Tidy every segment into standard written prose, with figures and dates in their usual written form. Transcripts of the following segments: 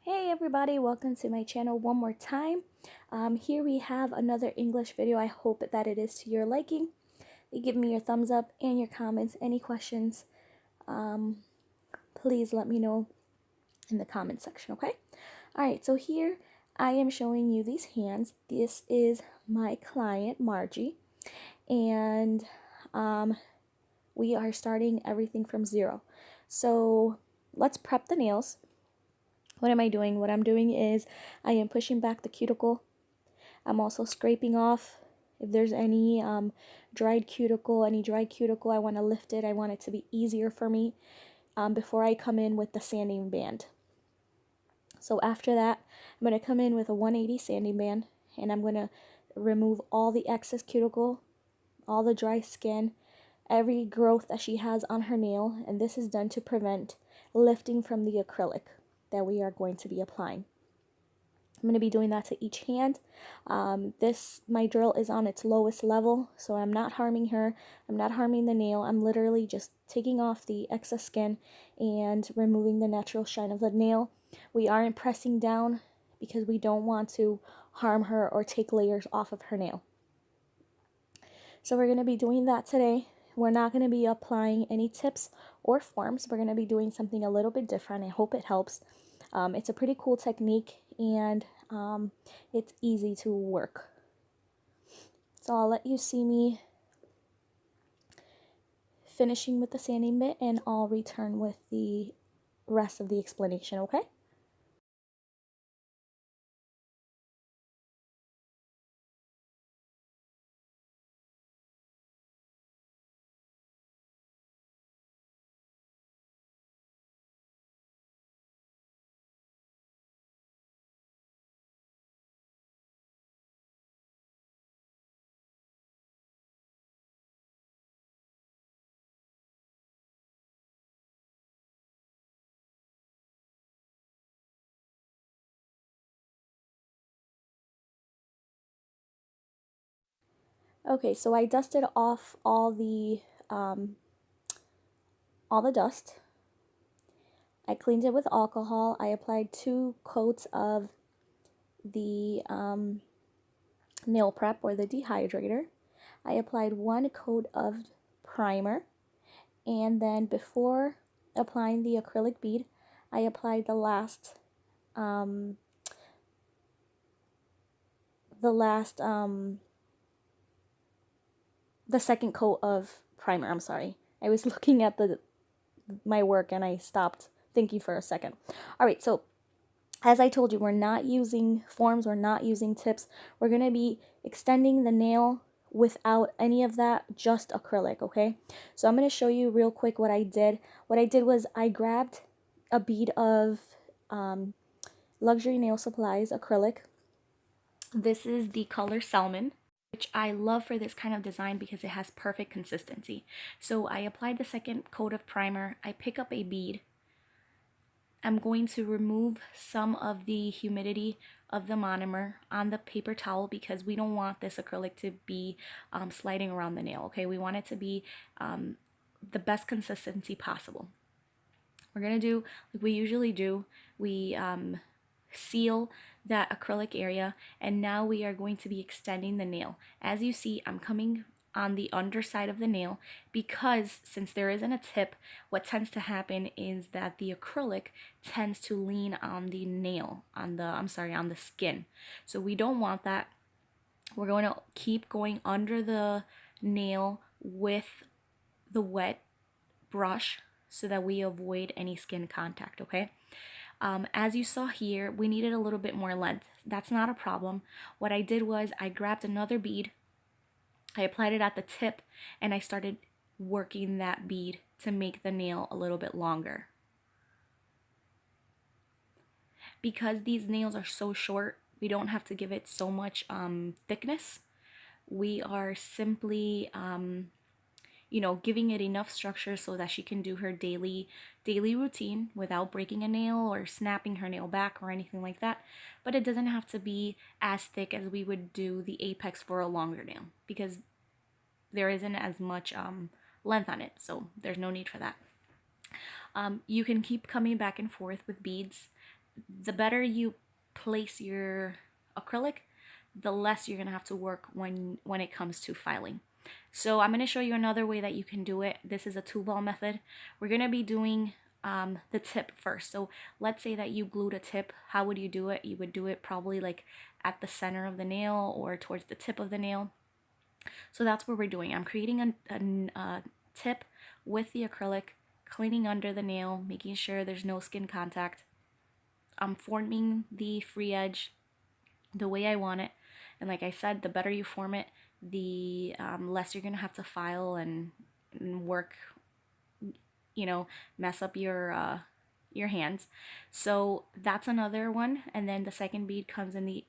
Hey everybody, welcome to my channel one more time. Here we have another English video. I hope that it is to your liking. You give me your thumbs up and your comments. Any questions, please let me know in the comment section, okay? Alright, so here I am showing you these hands. This is my client, Margie, and we are starting everything from zero. So let's prep the nails. What am I doing? What I'm doing is I am pushing back the cuticle. I'm also scraping off if there's any dry cuticle, I want to lift it. I want it to be easier for me before I come in with the sanding band. So after that, I'm going to come in with a 180 sanding band, and I'm going to remove all the excess cuticle, all the dry skin, every growth that she has on her nail, and this is done to prevent lifting from the acrylic that we are going to be applying. I'm going to be doing that to each hand. My drill is on its lowest level, so I'm not harming her. I'm not harming the nail. I'm literally just taking off the excess skin and removing the natural shine of the nail. We aren't pressing down because we don't want to harm her or take layers off of her nail. So we're going to be doing that today. We're not going to be applying any tips or forms. We're going to be doing something a little bit different. I hope it helps. It's a pretty cool technique, and it's easy to work. So I'll let you see me finishing with the sanding bit, and I'll return with the rest of the explanation, okay? Okay, so I dusted off all the dust. I cleaned it with alcohol. I applied 2 coats of the nail prep or the dehydrator. I applied 1 coat of primer, and then before applying the acrylic bead, I applied the second coat of primer. I'm sorry. I was looking at my work and I stopped thinking for a second. All right, so as I told you, we're not using forms, we're not using tips. We're going to be extending the nail without any of that, just acrylic, okay? So I'm going to show you real quick what I did. What I did was I grabbed a bead of Luxury Nail Supplies acrylic. This is the color Salmon, which I love for this kind of design because it has perfect consistency. So I applied the second coat of primer. I pick up a bead. I'm going to remove some of the humidity of the monomer on the paper towel because we don't want this acrylic to be sliding around the nail, okay? We want it to be the best consistency possible. We're going to do like we usually do. We seal that acrylic area, and now we are going to be extending the nail. As you see, I'm coming on the underside of the nail because since there isn't a tip, what tends to happen is that the acrylic tends to lean on the nail, on the skin. So we don't want that. We're going to keep going under the nail with the wet brush so that we avoid any skin contact, okay? As you saw here, we needed a little bit more length. That's not a problem. What I did was I grabbed another bead, I applied it at the tip, and I started working that bead to make the nail a little bit longer. Because these nails are so short, we don't have to give it so much thickness. We are simply giving it enough structure so that she can do her daily routine without breaking a nail or snapping her nail back or anything like that. But it doesn't have to be as thick as we would do the apex for a longer nail because there isn't as much length on it, so there's no need for that. You can keep coming back and forth with beads. the better you place your acrylic, the less you're gonna have to work when it comes to filing. So I'm gonna show you another way that you can do it. This is a 2-ball method. We're gonna be doing the tip first. So let's say that you glued a tip. How would you do it? You would do it probably like at the center of the nail or towards the tip of the nail. So that's what we're doing. I'm creating a tip with the acrylic, cleaning under the nail, making sure there's no skin contact. I'm forming the free edge the way I want it. And like I said, the better you form it, the less you're gonna have to file and work, mess up your hands. So that's another one. And then the second bead comes in the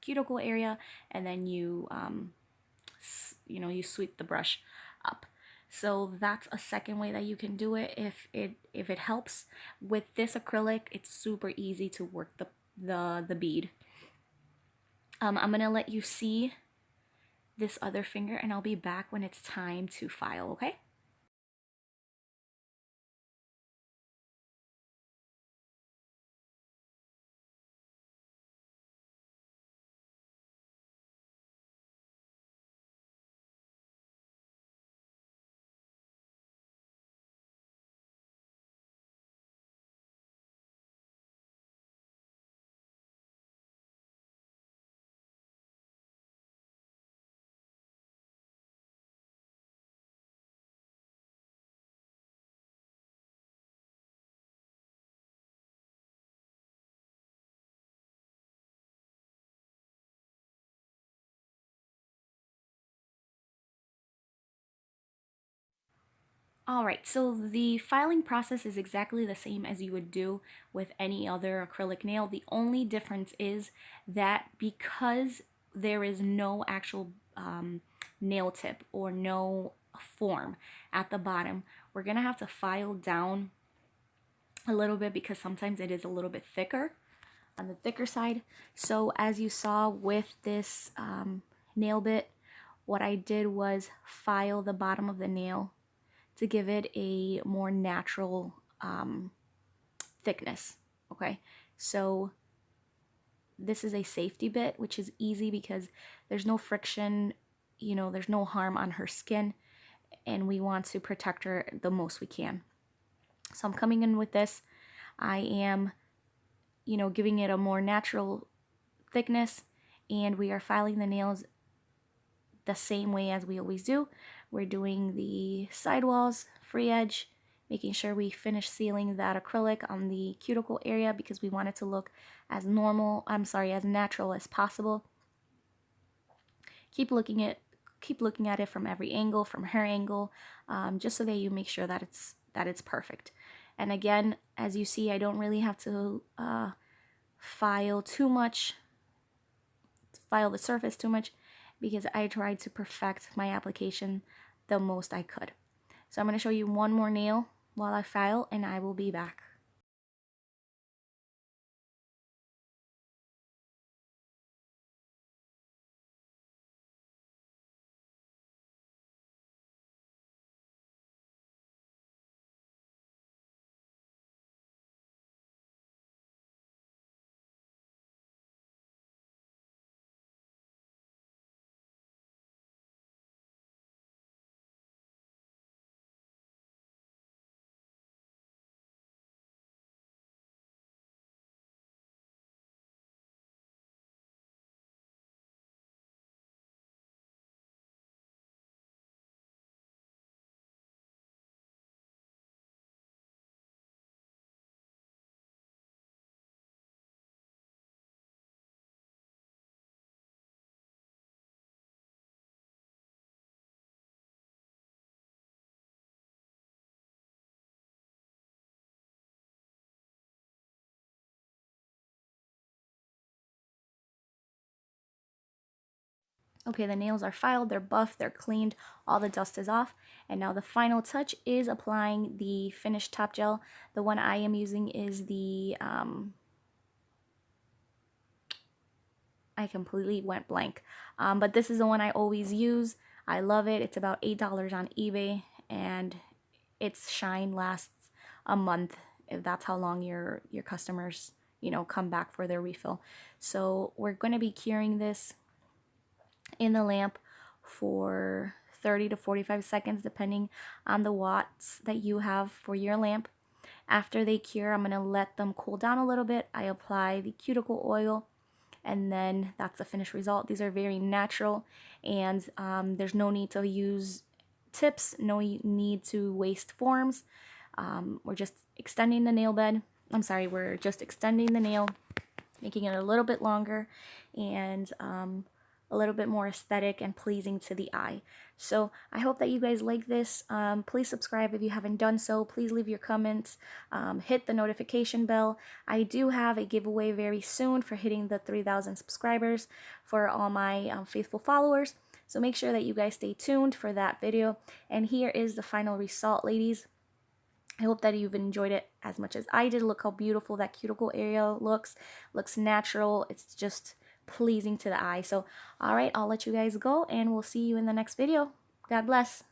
cuticle area, and then you sweep the brush up. So that's a second way that you can do it if it helps. With this acrylic, it's super easy to work the bead. I'm gonna let you see this other finger, and I'll be back when it's time to file, okay? All right, so the filing process is exactly the same as you would do with any other acrylic nail. The only difference is that because there is no actual nail tip or no form at the bottom, we're gonna have to file down a little bit because sometimes it is a little bit thicker on the thicker side. So as you saw with this nail bit, what I did was file the bottom of the nail to give it a more natural thickness. Okay, so this is a safety bit, which is easy because there's no friction, there's no harm on her skin, and we want to protect her the most we can. So I'm coming in with this. I am, giving it a more natural thickness, and we are filing the nails the same way as we always do. We're doing the sidewalls, free edge, making sure we finish sealing that acrylic on the cuticle area because we want it to look as natural as possible. Keep looking at it from every angle, from her angle, just so that you make sure that it's perfect. And again, as you see, I don't really have to file the surface too much because I tried to perfect my application the most I could. So I'm going to show you one more nail while I file, and I will be back. Okay, the nails are filed, they're buffed, they're cleaned, all the dust is off. And now the final touch is applying the finished top gel. The one I am using is the, I completely went blank. But this is the one I always use. I love it. It's about $8 on eBay, and its shine lasts a month if that's how long your customers you know, come back for their refill. So we're going to be curing this in the lamp for 30 to 45 seconds depending on the watts that you have for your lamp. After they cure, I'm going to let them cool down a little bit. I apply the cuticle oil, and then that's the finished result. These are very natural, and there's no need to use tips, no need to waste forms. We're just extending the nail bed. I'm sorry, we're just extending the nail, making it a little bit longer, and a little bit more aesthetic and pleasing to the eye. So I hope that you guys like this. Please subscribe if you haven't done so. Please leave your comments. Hit the notification bell. I do have a giveaway very soon for hitting the 3,000 subscribers for all my faithful followers. So make sure that you guys stay tuned for that video. And here is the final result, ladies. I hope that you've enjoyed it as much as I did. Look how beautiful that cuticle area looks. Looks natural. It's just pleasing to the eye. So, all right, I'll let you guys go, and we'll see you in the next video. God bless.